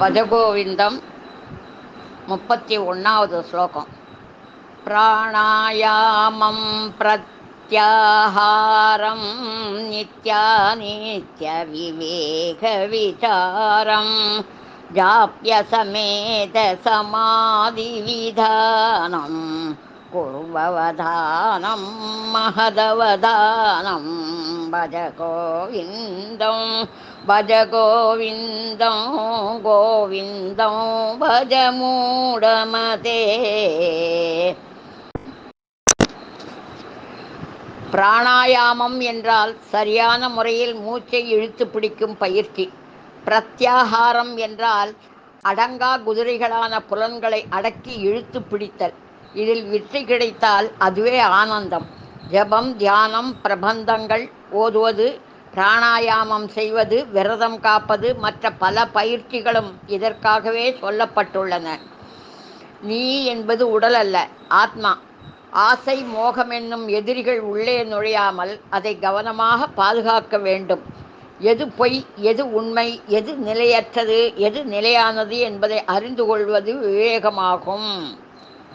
भजगोविन्दं 31வது श्लोकम् प्राणायामं प्रत्याहारं नित्यानित्यविवेकविचारं जाप्यसमेतसमाधिविधानं कुर्ववधानं महदवधानं भज गोविन्दं गोविन्दं भज मूढमते. பிராணாயாமம் என்றால் சரியான முறையில் மூச்சை இழுத்து பிடிக்கும் பயிற்சி. பிரத்யாகாரம் என்றால் அடங்கா குதிரைகளான புலன்களை அடக்கி இழுத்து பிடித்தல். இதில் வெற்றி கிடைத்தால் அதுவே ஆனந்தம். ஜபம், தியானம், பிரபந்தங்கள் ஓதுவது, பிராணாயாமம் செய்வது, விரதம் காப்பது, மற்ற பல பயிற்சிகளும் இதற்காகவே சொல்லப்பட்டுள்ளன. நீ என்பது உடல் அல்ல, ஆத்மா. ஆசை, மோகம் என்னும் எதிரிகள் உள்ளே நுழையாமல் அதை கவனமாக பாதுகாக்க வேண்டும். எது பொய், எது உண்மை, எது நிலையற்றது, எது நிலையானது என்பதை அறிந்து கொள்வது விவேகமாகும்.